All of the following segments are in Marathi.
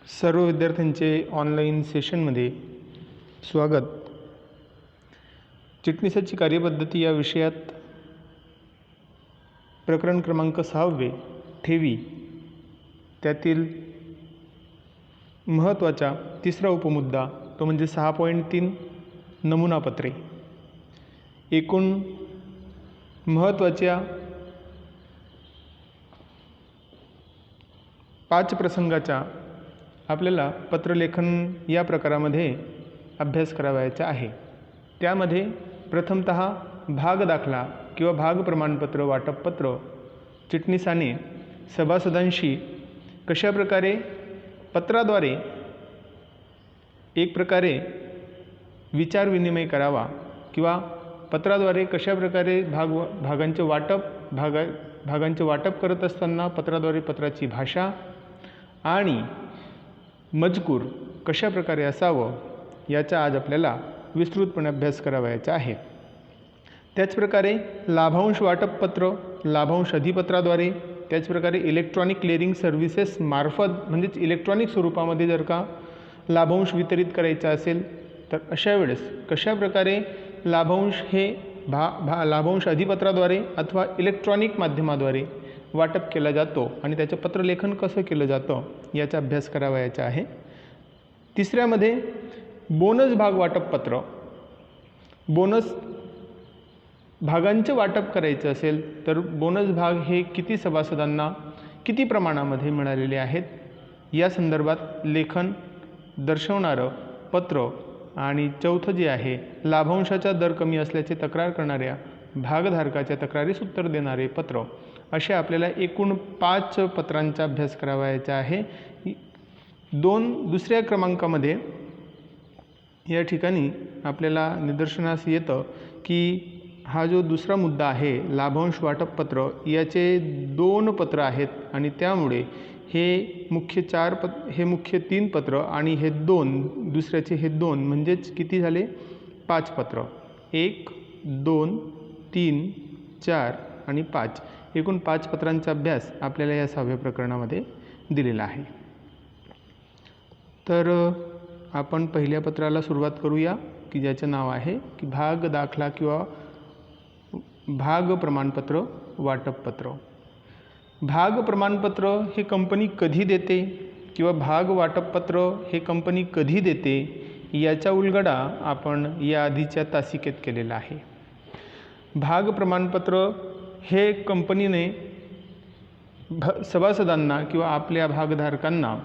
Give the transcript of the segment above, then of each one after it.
सर्व विद्यार्थ्यांचे ऑनलाईन सेशनमध्ये स्वागत। चिटणीसाची कार्यपद्धती या विषयात प्रकरण क्रमांक 6 ठेवी त्यातील महत्त्वाचा तिसरा उपमुद्दा तो म्हणजे 6.3 नमुनापत्रे। एकूण महत्त्वाच्या 5 प्रसंगाचा आपल्याला पत्रलेखन या प्रकारामध्ये अभ्यास करावयाचा आहे। त्यामध्ये प्रथमतः भाग दाखला किंवा भाग प्रमाणपत्र वाटपपत्र चिटणीसाने सभासदांशी कशा प्रकारे पत्राद्वारे एक प्रकारे विचार विनिमय करावा किंवा पत्राद्वारे कशा प्रकारे भागांचे वाटप करत असताना पत्राद्वारे पत्राची भाषा आणि मजकूर कशा प्रकारे असावं याचा आज आपल्याला विस्तृतपणे अभ्यास करावयाचा आहे। त्याचप्रकारे लाभांश वाटपपत्र लाभांश अधिपत्राद्वारे त्याचप्रकारे इलेक्ट्रॉनिक क्लिअरिंग सर्व्हिसेस मार्फत म्हणजेच इलेक्ट्रॉनिक स्वरूपामध्ये जर का लाभांश वितरित करायचा असेल तर अशा वेळेस कशा प्रकारे लाभांश हे लाभांश अधिपत्राद्वारे अथवा इलेक्ट्रॉनिक माध्यमाद्वारे वाटप केला जातो आणि त्याचं पत्रलेखन कसं केलं जातं याचा अभ्यास करावयाचा आहे। तिसऱ्यामध्ये बोनस भाग वाटपपत्र बोनस भागांचे वाटप करायचं असेल तर बोनस भाग हे किती सभासदांना किती प्रमाणामध्ये मिळालेले आहेत या संदर्भात लेखन दर्शवणारं पत्र आणि चौथं जे आहे लाभांशाचा दर कमी असल्याचे तक्रार करणाऱ्या भागधारकाच्या तक्रारीस उत्तर देणारे पत्र असे आपल्याला एकूण 5 पत्रांचा अभ्यास करावयाचा आहे। दुसऱ्या क्रमांकामध्ये या ठिकाणी आपल्याला निदर्शनास येतं की हा जो दुसरा मुद्दा आहे लाभांश वाटपपत्र याचे 2 पत्र आहेत आणि त्यामुळे हे मुख्य 3 पत्र आणि हे 2 दुसऱ्याचे हे 2 म्हणजेच किती झाले 5 पत्र 1 2 3 4 आणि 5 एकूण 5 पत्रांचा अभ्यास आपल्याला या 6व्या प्रकरणामध्ये दिलेला आहे। तर आपण पहिल्या पत्राला सुरुवात करूया की ज्याचं नाव आहे की भाग दाखला किंवा भाग प्रमाणपत्र वाटपपत्र। भाग प्रमाणपत्र हे कंपनी कधी देते किंवा भाग वाटपपत्र हे कंपनी कधी देते याचा उलगडा आपण या आधीच्या तासिकेत केलेला आहे। भाग प्रमाणपत्र हे कंपनीने सभासदांना किंवा आपल्या भागधारकांना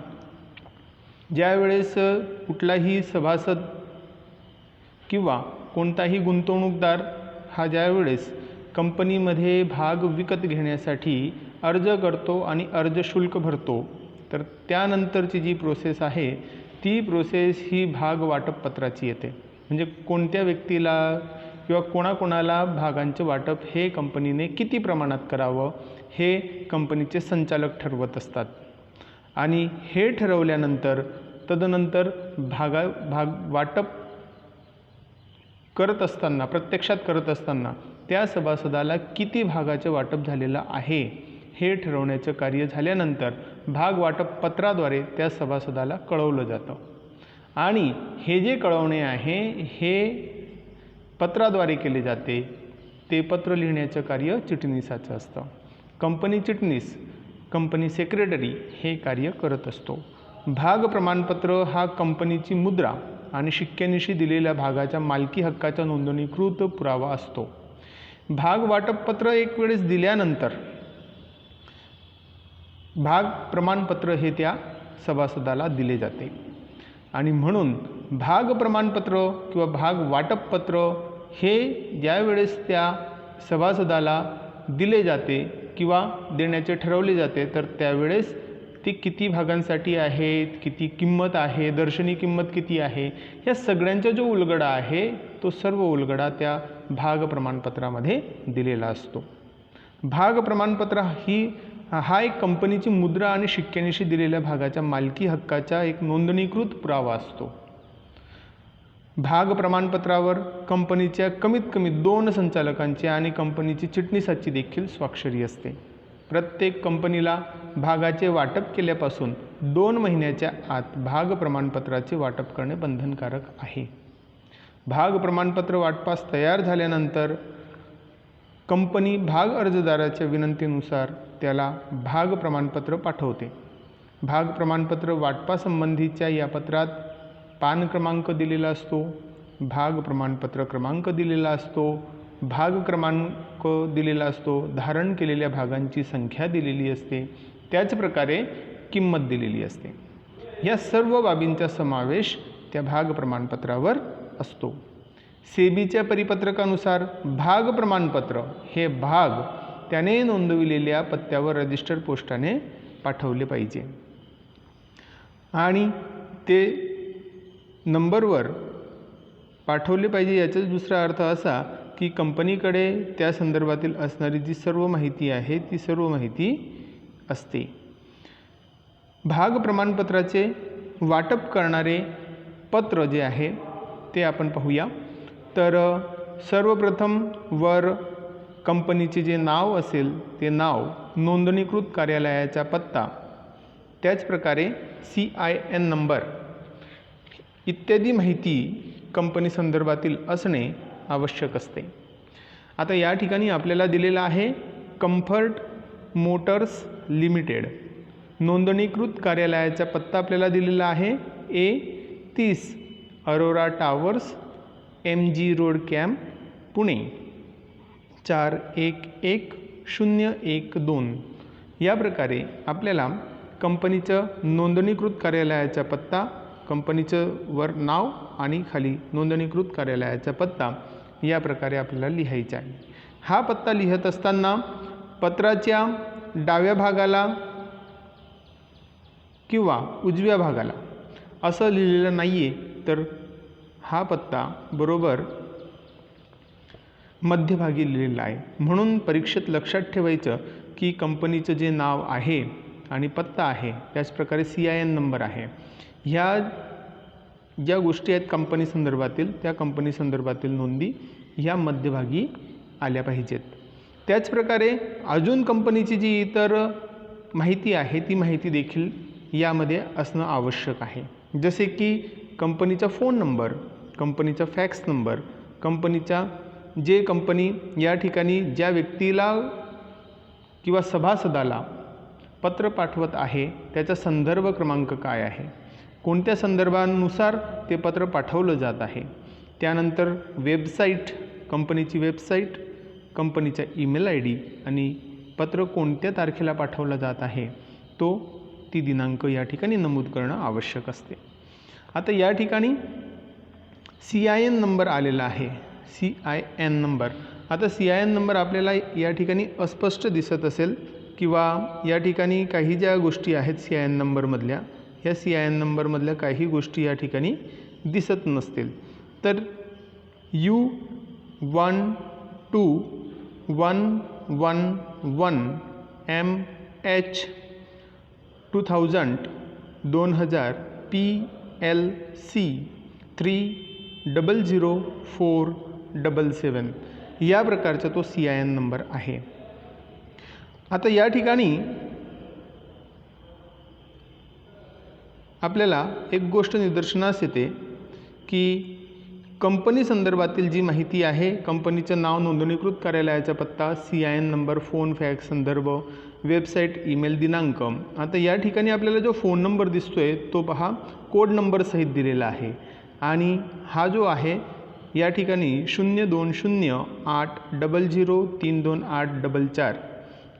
ज्यावेळेस कुठलाही सभासद किंवा कोणताही गुंतवणूकदार हा ज्यावेळेस कंपनीमध्ये भाग विकत घेण्यासाठी अर्ज करतो आणि अर्ज शुल्क भरतो तर त्यानंतरची जी प्रोसेस आहे ती प्रोसेस ही भाग वाटपपत्राची येते। म्हणजे कोणत्या व्यक्तीला किंवा कोणाकोणाला भागांचे वाटप हे कंपनीने किती प्रमाणात करावं हे कंपनीचे संचालक ठरवत असतात आणि हे ठरवल्यानंतर तदनंतर भाग वाटप करत असताना प्रत्यक्षात करत असताना त्या सभासदाला किती भागाचे वाटप झालेलं आहे हे ठरवण्याचं कार्य झाल्यानंतर भाग वाटप पत्राद्वारे त्या सभासदाला कळवलं जातं आणि हे जे कळवणे आहे हे पत्राद्वारे केले जाते। ते पत्र लिहिण्याचं कार्य चिटणीसाचं असतं। कंपनी चिटणीस कंपनी सेक्रेटरी हे कार्य करत असतो। भाग प्रमाणपत्र हा कंपनीची मुद्रा आणि शिक्क्यानिशी दिलेल्या भागाच्या मालकी हक्काचा नोंदणीकृत पुरावा असतो। भाग वाटपपत्र एक वेळेस दिल्यानंतर भाग प्रमाणपत्र हे त्या सभासदाला दिले जाते आणि म्हणून भाग प्रमाणपत्र किंवा भाग वाटपपत्र हे ज्यावेळेस त्या सभासदाला दिले जाते किंवा देण्याचे ठरवले जाते तर त्यावेळेस ते किती भागांसाठी आहेत किती किंमत आहे दर्शनी किंमत किती आहे या सगळ्यांचा जो उलगडा आहे तो सर्व उलगडा त्या भाग प्रमाणपत्रामध्ये दिलेला असतो। भाग प्रमाणपत्र हा एक कंपनीची मुद्रा आणि शिक्क्यानिशी दिलेल्या भागाच्या मालकी हक्काचा एक नोंदणीकृत पुरावा असतो। भाग प्रमाणपत्रावर कंपनीच्या कमीत कमी 2 संचालकांची आणि कंपनीची चिटणीसाची देखील स्वाक्षरी असते। प्रत्येक कंपनीला भागाचे वाटप केल्यापासून 2 महिन्याच्या आत भाग प्रमाणपत्राचे वाटप करणे बंधनकारक आहे. भाग प्रमाणपत्र वाटपास तयार झाल्यानंतर कंपनी भाग अर्जदाराच्या विनंतीनुसार त्याला भाग प्रमाणपत्र पाठवते. भाग प्रमाणपत्र वाटपासंबंधीच्या या पत्रात पान क्रमांक दिलेला असतो, भाग प्रमाणपत्र क्रमांक दिलेला असतो, भाग क्रमांक दिलेला असतो, धारण केलेल्या भागांची संख्या दिलेली असते, त्याचप्रकारे किंमत दिलेली असते. या सर्व बाबींचा समावेश त्या भाग प्रमाणपत्रावर असतो. सेबीच्या परिपत्रकानुसार भाग प्रमाणपत्र हे भाग त्याने नोंदविलेल्या पत्त्यावर रजिस्टर पोस्टाने पाठवले पाहिजे आणि ते नंबरवर पाठवले पाहिजे. याचाच दुसरा अर्थ असा की कंपनीकडे त्या संदर्भातील असणारी जी सर्व माहिती आहे ती सर्व माहिती असते. भाग प्रमाणपत्राचे वाटप करणारे पत्र जे आहे ते आपण पाहूया. तर सर्वप्रथम वर कंपनीचे जे नाव असेल ते नाव, नोंदणीकृत कार्यालयाचा पत्ता, त्याचप्रकारे CIN नंबर इत्यादी माहिती कंपनी संदर्भातील असणे आवश्यक असते. आता या ठिकाणी आपल्याला दिलेला आहे कम्फर्ट मोटर्स लिमिटेड. नोंदणीकृत कार्यालयाचा पत्ता आपल्याला दिलेला आहे A30 Arora towers MG road camp Pune 411012. या प्रकारे आपल्याला कंपनीचं नोंदणीकृत कार्यालयाचा पत्ता, कंपनीचं वर नाव आणि खाली नोंदणीकृत कार्यालयाचा पत्ता या प्रकारे आपल्याला लिहायचा आहे. हा पत्ता लिहित असताना पत्राच्या डाव्या भागाला किंवा उजव्या भागाला असं लिहिलेलं नाही आहे, तर हा पत्ता बरोबर मध्यभागी लिहिलेला आहे. म्हणून परीक्षेत लक्षात ठेवायचं की कंपनीचं जे नाव आहे आणि पत्ता आहे, त्याचप्रकारे CIN नंबर आहे, ह्या ज्या गोष्टी आहेत कंपनी संदर्भातील, त्या कंपनी संदर्भातील नोंदी ह्या मध्यभागी आल्या पाहिजेत. त्याचप्रकारे अजून कंपनीची जी इतर माहिती आहे ती माहिती देखील यामध्ये असणं आवश्यक आहे. जसे की कंपनीचा फोन नंबर, कंपनीचा फॅक्स नंबर, कंपनीचा जे कंपनी या ठिकाणी ज्या व्यक्तीला किंवा सभासदाला पत्र पाठवत आहे त्याचा संदर्भ क्रमांक काय आहे, कोणत्या संदर्भानुसार ते पत्र पाठवलं जात आहे, त्यानंतर वेबसाईट, कंपनीची वेबसाईट, कंपनीचा ईमेल ID आणि पत्र कोणत्या तारखेला पाठवलं जात आहे ती दिनांक या ठिकाणी नमूद करणं आवश्यक असते. आता या ठिकाणी CIN नंबर आलेला आहे, CIN नंबर. आता CIN नंबर आपल्याला या ठिकाणी अस्पष्ट दिसत असेल किंवा या ठिकाणी काही ज्या गोष्टी आहेत CIN नंबरमधल्या, ह्या CIN नंबरमधल्या काही गोष्टी या ठिकाणी दिसत नसतील, तर U1211MH 2000 PLC 300477 या प्रकारचा तो CIN नंबर आहे. आता या ठिकाणी आपल्याला एक गोष्ट निदर्शनास येते की कंपनी संदर्भातील जी माहिती आहे, कंपनीचं नाव, नोंदणीकृत कार्यालयाचा पत्ता, CIN नंबर, फोन, फॅक्स, संदर्भ, वेबसाईट, ईमेल, दिनांक. आता या ठिकाणी आपल्याला जो फोन नंबर दिसतोय तो पहा कोड नंबर सहित दिलेला आहे आणि हा जो आहे या ठिकाणी 0208003284.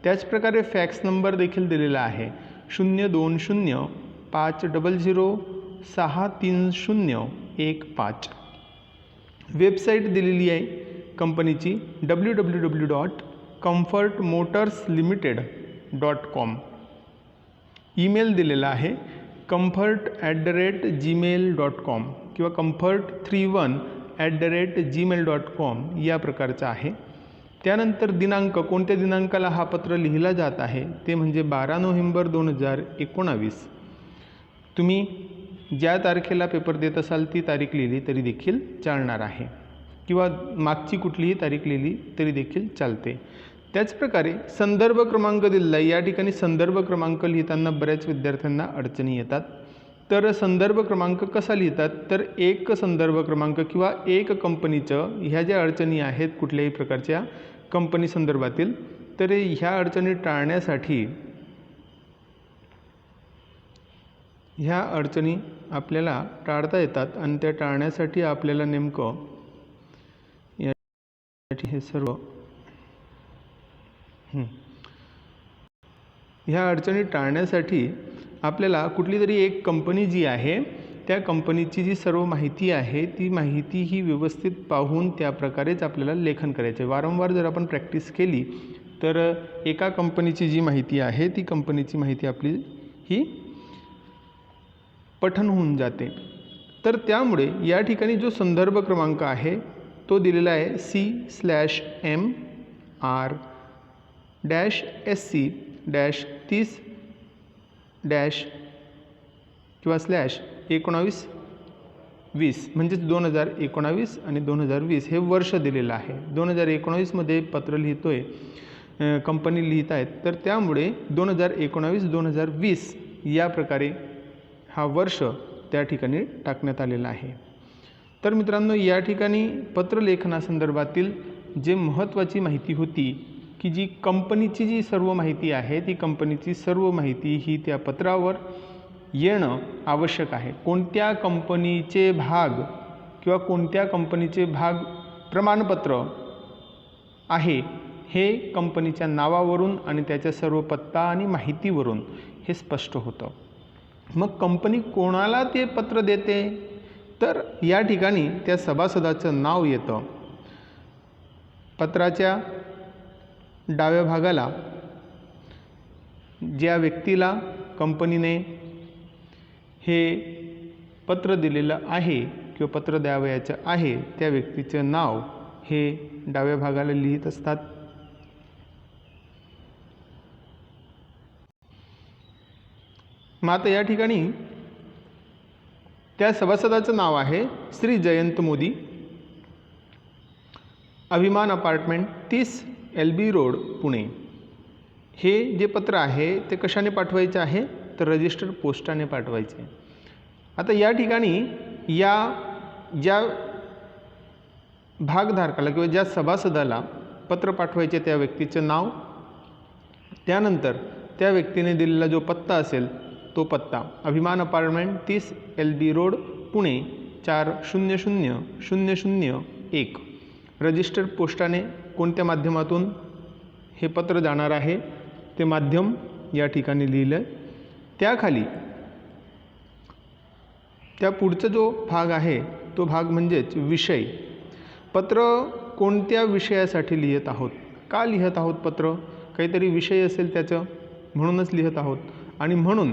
त्याचप्रकारे फॅक्स नंबर देखील दिलेला आहे 020500630015. वेबसाईट दिलेली आहे कंपनीची www.comfortmotorslimited.com. ईमेल दिलेला आहे comfort@gmail.com किंवा comfort31@gmail.com या प्रकारचा आहे. त्यानंतर दिनांक, कोणत्या दिनांकाला हा पत्र लिहिला जात आहे ते म्हणजे 12 नोव्हेंबर 2019. तुम्ही ज्या तारखेला पेपर देत असाल ती तारीख लिहिली तरी देखील चालणार आहे किंवा मागची कुठलीही तारीख लिहिली तरी देखील चालते. त्याचप्रकारे संदर्भ क्रमांक दिलेला आहे। या ठिकाणी संदर्भ क्रमांक लिहिताना बऱ्याच विद्यार्थ्यांना अडचणी येतात। तर संदर्भ क्रमांक कसा लिहितात, तर एक संदर्भ क्रमांक किंवा एक कंपनीचं ह्या ज्या अडचणी आहेत कुठल्याही प्रकारच्या कंपनी संदर्भातील, तर ह्या अडचणी टाळण्यासाठी ह्या अडचणी आपल्याला टाळता येतात आणि त्या टाळण्यासाठी आपल्याला नेमकं हे सर्व ह्या अडचणी टाळण्यासाठी आपल्याला कुठली तरी एक कंपनी जी आहे त्या कंपनीची जी सर्व माहिती आहे ती माहिती ही व्यवस्थित पाहून त्या प्रकारेच आपल्याला लेखन करायचे। वारंवार जर आपण प्रॅक्टिस केली तर एका कंपनीची जी माहिती आहे ती कंपनीची माहिती आपली ही पठन होऊन जाते। तर त्यामुळे या ठिकाणी जो संदर्भ क्रमांक आहे तो दिलेला आहे C/MR-SC-30- किंवा /1920 म्हणजेच 2019 आणि 2020 हे वर्ष दिलेलं आहे। 2019 मध्ये पत्र लिहितोय कंपनी लिहित आहेत, तर त्यामुळे 2019-2020 या प्रकारे हा वर्ष त्या ठिकाणी टाकण्यात आलेला आहे। तर मित्रांनो, या ठिकाणी पत्रलेखनासंदर्भातील जे महत्त्वाची माहिती होती की जी कंपनीची जी सर्व माहिती आहे ती कंपनीची सर्व माहिती ही त्या पत्रावर येणं आवश्यक आहे। कोणत्या कंपनीचे भाग किंवा कोणत्या कंपनीचे भाग प्रमाणपत्र आहे हे कंपनीच्या नावावरून आणि त्याच्या सर्व पत्ता आणि माहितीवरून हे स्पष्ट होतं। मग कंपनी कोणाला ते पत्र देते, तर या ठिकाणी त्या सभासदाचं नाव येतं। पत्राच्या डाव्या भागाला ज्या व्यक्तीला कंपनीने हे पत्र दिलेलं आहे किंवा पत्र द्यावयाचं आहे त्या व्यक्तीचं नाव हे डाव्या भागाला लिहित असतात। मात्र या ठिकाणी त्या सभासदाचं नाव आहे श्री जयंत मोदी, अभिमान अपार्टमेंट 30 LB रोड पुणे। हे जे पत्र आहे ते कशाने पाठवायचे आहे, तर रजिस्टर पोस्टाने पाठवायचे। आता या ठिकाणी या ज्या भागधारकाला किंवा ज्या सभासदाला पत्र पाठवायचे त्या व्यक्तीचं नाव, त्यानंतर त्या व्यक्तीने दिलेला जो पत्ता असेल तो पत्ता अभिमान apartment 30 LB road Pune 400001। Register पोस्टाने कोणत्या माध्यमातून हे पत्र जाणार आहे ते माध्यम या ठिकाणी लिहिलं आहे। त्याखाली त्या पुढचा जो भाग आहे तो भाग म्हणजेच विषय। पत्र कोणत्या विषयासाठी लिहित आहोत, का लिहित आहोत पत्र, काहीतरी विषय असेल त्याचं म्हणूनच लिहित आहोत। आणि म्हणून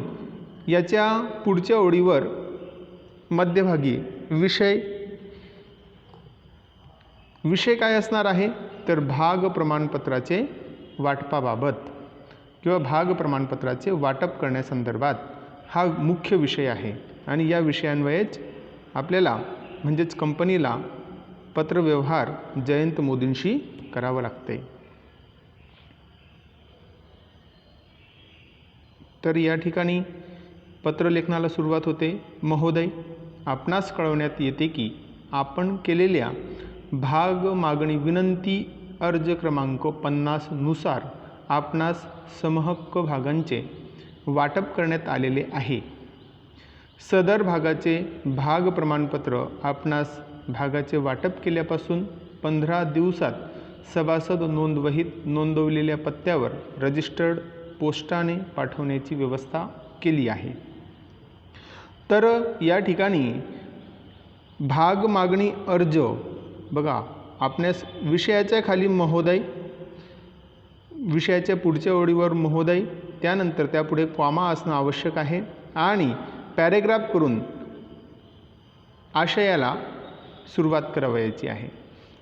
याच्या पुढच्या ओळीवर मध्यभागी विषय काय असणार आहे, तर भाग प्रमाणपत्राचे वाटपाबाबत किंवा भाग प्रमाणपत्राचे वाटप करण्यासंदर्भात हा मुख्य विषय आहे। आणि या विषयांवयच आपल्याला म्हणजेच कंपनीला पत्रव्यवहार जयंत मोदींशी करावं लागते। तर या ठिकाणी पत्रलेखनाला सुरुवात होते। महोदय, आपणास कळवण्यात येते की आपण केलेल्या भाग मागणी विनंती अर्ज क्रमांक 50 नुसार आपणास समहक्क भागांचे वाटप करण्यात आलेले आहे। सदर भागाचे भाग प्रमाणपत्र आपणास भागाचे वाटप केल्यापासून 15 दिवसात सभासद नोंदवहीत नोंदवलेल्या पत्त्यावर रजिस्टर्ड पोस्टाने पाठवण्याची व्यवस्था केली आहे। तर या ठिकाणी भाग मागणी अर्ज बघा, आपणास विषयाच्या खाली महोदय, विषयाच्या पुढच्या ओळीवर महोदय, त्यानंतर त्यापुढे कॉमा असणं आवश्यक आहे आणि पॅरेग्राफ करून आशयाला सुरुवात करावयाची आहे।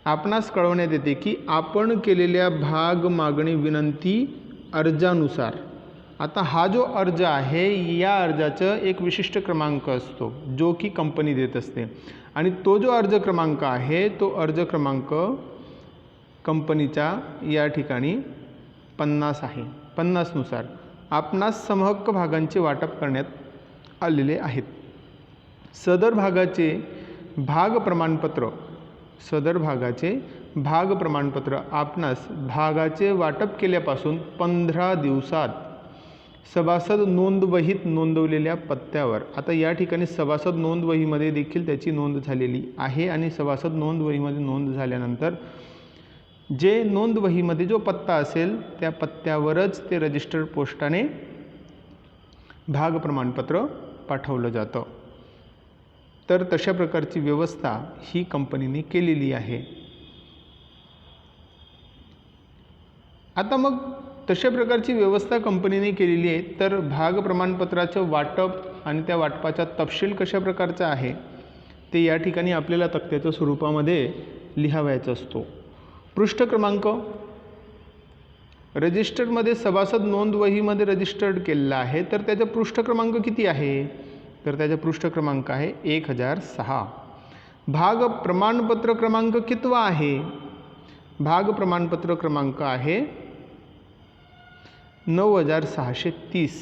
आपणास कळवण्यात येते की आपण केलेल्या भाग मागणी विनंती अर्जानुसार, आता हा जो अर्ज आहे या अर्जाचं एक विशिष्ट क्रमांक असतो जो की कंपनी देत असते आणि तो जो अर्ज क्रमांक आहे तो अर्ज क्रमांक कंपनीचा या ठिकाणी 50 आहे. 50नुसार आपणास समहक्क भागांचे वाटप करण्यात आलेले आहेत. सदर भागाचे भाग प्रमाणपत्र आपणास भागाचे वाटप केल्यापासून 15 दिवसात सभासद नोंदवहीत नोंदवलेल्या पत्त्यावर, आता या ठिकाणी सभासद नोंदवहीमध्ये देखील त्याची नोंद झालेली आहे आणि सभासद नोंदवहीमध्ये नोंद झाल्यानंतर जे नोंदवहीमध्ये जो पत्ता असेल त्या पत्त्यावरच ते रजिस्टर्ड पोस्टाने भाग प्रमाणपत्र पाठवलं जातं. तर तशा प्रकारची व्यवस्था ही कंपनीने केलेली आहे. आता मग तशा प्रकारची व्यवस्था कंपनीने केलेली आहे, तर भाग प्रमाणपत्राचं वाटप आणि त्या वाटपाचा तपशील कशा प्रकारचा आहे ते या ठिकाणी आपल्याला तक्त्याच्या स्वरूपामध्ये लिहावायचा असतो. पृष्ठ क्रमांक रजिस्टरमध्ये सभासद नोंदवहीमध्ये रजिस्टर्ड केलेला आहे, तर त्याचा पृष्ठ क्रमांक किती आहे? तर त्याचा पृष्ठ क्रमांक आहे 1006. भाग प्रमाणपत्र क्रमांक कितवा आहे? भाग प्रमाणपत्र क्रमांक आहे 9630.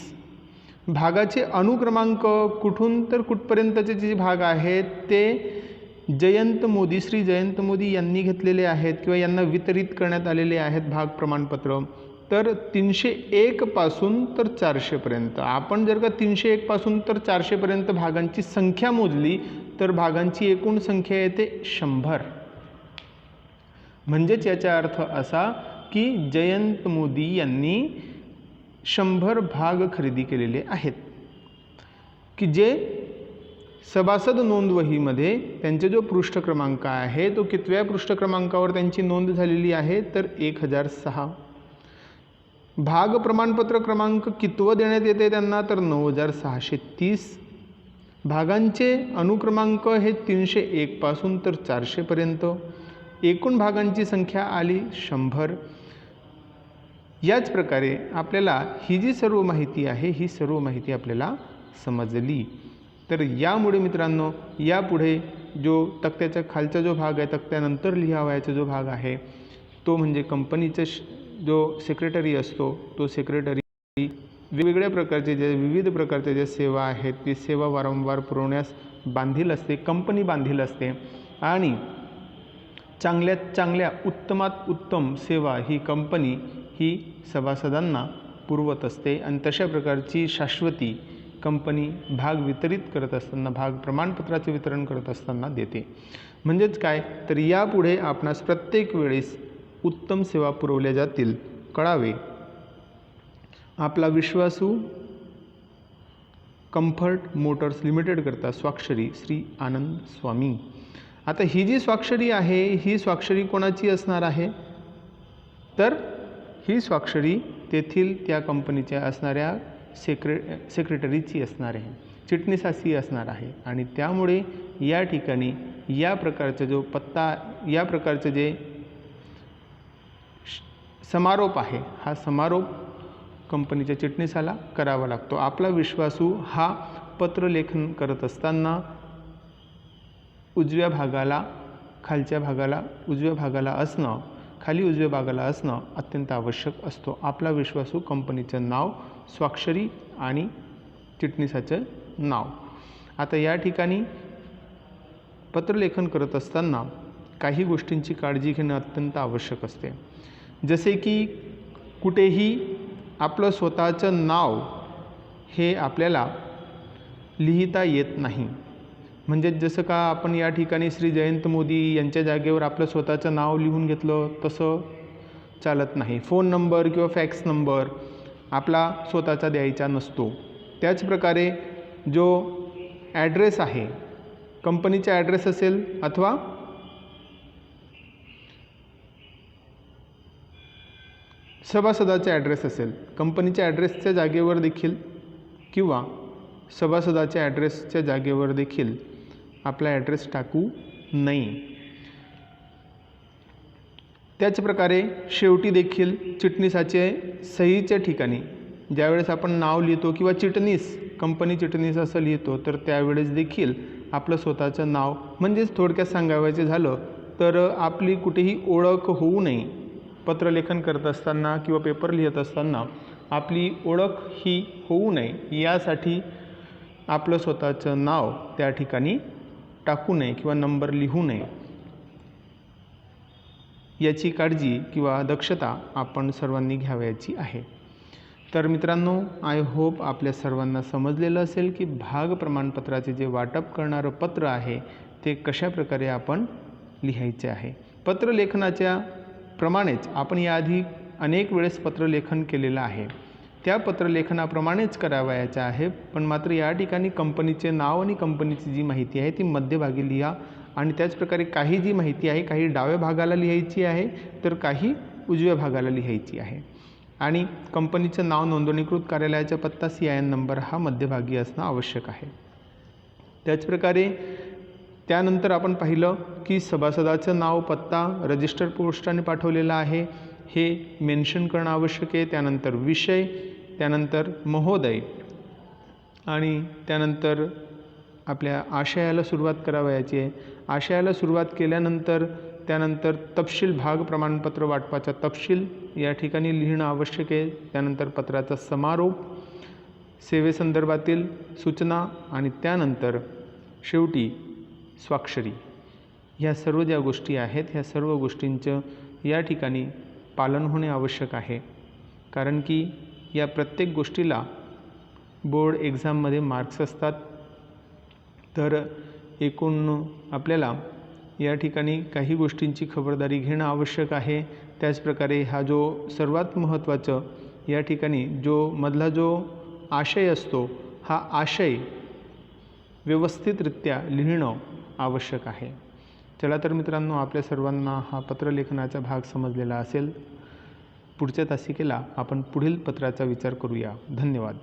भागाचे अनुक्रमांक कुठून तर कुठपर्यंतचे जे भाग आहेत ते जयंत मोदी, श्री जयंत मोदी यांनी घेतलेले आहेत किंवा यांना वितरित करण्यात आलेले आहेत भाग प्रमाणपत्र. तर 301 पासून तर 400 पर्यंत. आपण जर का 301 पासून तर 400 पर्यंत भागांची संख्या मोजली तर भागांची एकूण संख्या येते 100. म्हणजेच याचा अर्थ असा की जयंत मोदी यांनी 100 भाग खरेदी केलेले आहेत, की जे सभासद नोंदवहीमध्ये त्यांचा जो पृष्ठ क्रमांक आहे तो कितव्या पृष्ठ क्रमांकावर त्यांची नोंद झालेली आहे? तर 1006. भाग प्रमाणपत्र क्रमांक कितवं देण्यात येते त्यांना? तर 9630. भागांचे अनुक्रमांक हे 301 पासून तर 400 पर्यंत. एकूण भागांची संख्या आली 100. याच प्रकारे आपल्याला ही जी सर्व माहिती आहे ही सर्व माहिती आपल्याला समजली. तर यामुळे मित्रांनो यापुढे जो तक्त्याच्या खालचा जो भाग आहे, तक्त्यानंतर लिहावयाचा जो भाग आहे तो म्हणजे कंपनीचा जो सेक्रेटरी असतो तो सेक्रेटरी वेगवेगळ्या प्रकारचे जे विविध प्रकारच्या ज्या सेवा आहेत ती सेवा वारंवार पुरवण्यास बांधील असते, कंपनी बांधील असते आणि चांगल्यात चांगल्या उत्तमात उत्तम सेवा ही कंपनी ही सभासदांना पुरवत असते आणि तशा प्रकारची शाश्वती कंपनी भाग वितरित करत असताना, भाग प्रमाणपत्राचे वितरण करत असताना देते. म्हणजेच काय तर यापुढे आपणास प्रत्येक वेळेस उत्तम सेवा पुरवल्या जातील कळावे. आपला विश्वासू कम्फर्ट मोटर्स लिमिटेड करता स्वाक्षरी श्री आनंद स्वामी. आता ही जी स्वाक्षरी आहे ही स्वाक्षरी कोणाची असणार आहे? तर ही स्वाक्षरी तेथील त्या कंपनीच्या असणाऱ्या सेक्रेटरीची असणार आहे, चिटणीसाची असणार आहे. आणि त्यामुळे या ठिकाणी या प्रकारचा जो पत्ता, या प्रकारचे जे समारोप आहे हा समारोप कंपनीच्या चिटणीसाला करावा लागतो. आपला विश्वासू हा पत्रलेखन करत असताना उजव्या भागाला, खालच्या भागाला उजव्या भागाला असणं, खाली उजव्या भागाला असणं अत्यंत आवश्यक असतो. आपला विश्वासू कंपनीचं नाव, स्वाक्षरी आणि चिटणीसाचं नाव. आता या ठिकाणी पत्रलेखन करत असताना काही गोष्टींची काळजी घेणं अत्यंत आवश्यक असते. जसे की कुठेही आपलं स्वतःचं नाव हे आपल्याला लिहिता येत नाही. म्हणजे जसं का आपण या ठिकाणी श्री जयंत मोदी यांच्या जागेवर आपलं स्वतःचं नाव लिहून घेतलं तसं चालत नाही. फोन नंबर किंवा फॅक्स नंबर आपला स्वतःचा द्यायचा नसतो. त्याचप्रकारे जो ॲड्रेस आहे, कंपनीचा ॲड्रेस असेल अथवा सभासदाचा ॲड्रेस असेल, कंपनीच्या ॲड्रेसच्या जागेवर देखील किंवा सभासदाच्या ॲड्रेसच्या जागेवर देखील आपला ॲड्रेस टाकू नये. त्याचप्रकारे शेवटी देखील चिटणीसाचे सहीच्या ठिकाणी ज्यावेळेस आपण नाव लिहितो किंवा चिटणीस, कंपनी चिटणीस असं लिहितो, तर त्यावेळेस देखील आपलं स्वतःचं नाव, म्हणजेच थोडक्यात सांगायचं झालं तर आपली कुठेही ओळख होऊ नये पत्रलेखन करत असताना किंवा पेपर लिहित असताना आपली ओळख ही होऊ नये यासाठी आपलं स्वतःचं नाव त्या ठिकाणी टाकू नये किंवा नंबर लिहू नये याची काळजी किंवा दक्षता आपण सर्वांनी घ्यावयाची आहे। तर मित्रांनो, आय होप आपल्या सर्वांना समजलेलं असेल की भाग प्रमाणपत्राचे जे वाटप करणारं पत्र आहे ते कशा प्रकारे आपण लिहायचे आहे। पत्रलेखनाच्या प्रमाणेच आपण याआधी अनेक वेळेस पत्रलेखन केलेलं आहे, त्या पत्रलेखनाप्रमाणेच करावयाचे आहे, पण मात्र या ठिकाणी कंपनीचे नाव आणि कंपनीची जी माहिती आहे ती मध्यभागी लिहा आणि त्याचप्रकारे काही जी माहिती आहे काही डाव्या भागाला लिहायची आहे तर काही उजव्या भागाला लिहायची आहे आणि कंपनीचं नाव, नोंदणीकृत कार्यालयाचा पत्ता, CIN नंबर हा मध्यभागी असणं आवश्यक आहे। त्याचप्रकारे त्यानंतर आपण पाहिलं की सभासदाचं नाव, पत्ता रजिस्टर पोस्टाने पाठवलेला आहे हे मेन्शन करणं आवश्यक आहे। त्यानंतर विषय, त्यानंतर महोदय आणि त्यानंतर आपल्या आशयाला सुरुवात करावयाची आहे। आशयाला सुरुवात केल्यानंतर त्यानंतर तपशील, भाग प्रमाणपत्र वाटपाचा तपशील या ठिकाणी लिहिणं आवश्यक आहे। त्यानंतर पत्राचा समारोप, सेवेसंदर्भातील सूचना आणि त्यानंतर शेवटी स्वाक्षरी। ह्या सर्व ज्या गोष्टी आहेत ह्या सर्व गोष्टींचं या ठिकाणी पालन होणे आवश्यक आहे, कारण की या प्रत्येक गोष्टीला बोर्ड एक्झाममध्ये मार्क्स असतात। तर एकूण आपल्याला या ठिकाणी काही गोष्टींची खबरदारी घेणं आवश्यक आहे। त्याचप्रकारे हा जो सर्वात महत्त्वाचं या ठिकाणी मधला जो आशय असतो हा आशय व्यवस्थितरित्या लिहिणं आवश्यक आहे। चला तर मित्रांनो, आपल्या सर्वांना हा पत्रलेखनाचा भाग समजलेला असेल। पुढच्या तासिकेला आपण पुढील पत्राचा विचार करूया। धन्यवाद।